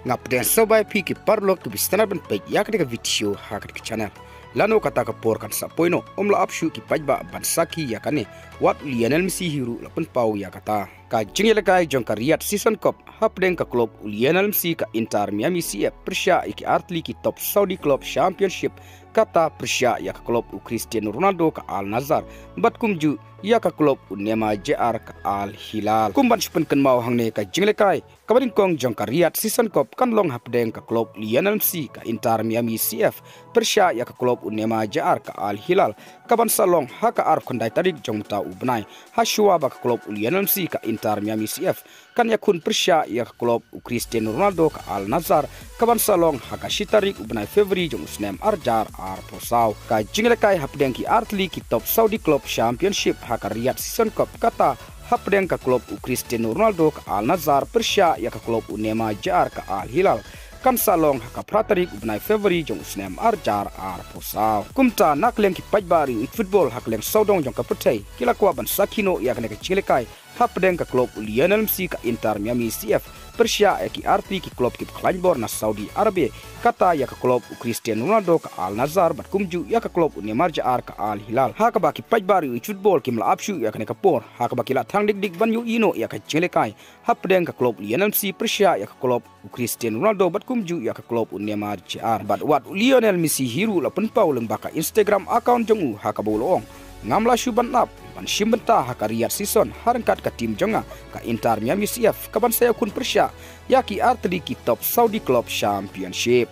ngap den sobai pi ki parlok tu bistana ban pe yak de video ha ka channel lano kata ka por kan sa poino omla apshu ki pajba ban saki yakane wat Lionel Messi hiru lapan pau yakata ka jingile kai jong ka Riyadh Season Cup hapden ka club Lionel Messi ka Inter Miami CF Persia iki artli ki top Saudi Club Championship kata Persia ya ka club Cristiano Ronaldo ka Al Nassr batkum ju ya ka club Neymar JR ka Al Hilal kumban spen kan mau hangne ka jingle kai kabarin kong jong ka Riyadh Season Cup kan long hapden ka club Lionel Messi ka Inter Miami CF Persia ya ka club Neymar JR ka Al Hilal kaban salong haka arf kondai tarik jong ta ubnai hashua ba ka club Lionel Messi ka Inter Miami CF kan yakun Persia ya ka club Cristiano Ronaldo ka Al Nassr kaban salong haka shitarik ubnai Februari jong usnem arjar ar posau ka jingle kai hapden ki artli ki top Saudi Club Championship haka Riyadh Season Cup kata hapden ka club Cristiano Ronaldo ka Al Nassr Persia ya ka club Neymar JR ka Al Hilal kan salong haka pratarik ubnai Februari jong usnem arjar ar posau kumta nakleng ki pajbari football hakleng saudong jong ka putei kila kwa ban sakino ya ka jingle kai hapden ka club Lionel Messi ka Inter Miami CF Persia ki arti ki club ki klanbor na Saudi Arabia kata ya ka club Cristiano Ronaldo ka Al Nassr bat kumju ya ka club Neymar JR ka Al Hilal haka ba ki pajbari football kim la apshu ya ka kapor haka ba ki la thang dik ban yu ino ya ka jingle kai hapden ka club Lionel Messi Persia ya ka club Cristiano Ronaldo bat kumju ya ka club Neymar JR bat wat Lionel Messi hiru la pen pauleng baka Instagram account jongu haka bolong ngamla shuban nap ban shimbenta haka Riyadh season harangkat ka tim jonga ka Inter Miami CF kaban saya kun Persia yaki artli ki top Saudi Club Championship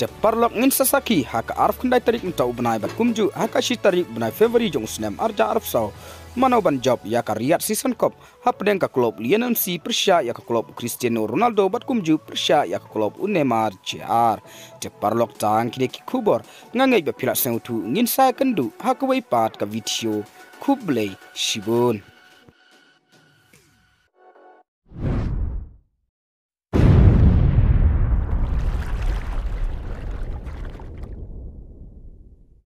te parlok ngin sasaki haka arf kandai tarik mta ubnai bat kumju haka shi tarik ubnai Februari jong usnem arja arf sau manau ban job ya ka Riyadh Season Cup hapden ka club Lionel Messi Persia ya ka club Cristiano Ronaldo bat kumju Persia ya ka club Neymar JR te parlok tang kini ki kubor ngangai ba pila sengutu ngin sa kendu haka wai pat ka video kublai shibun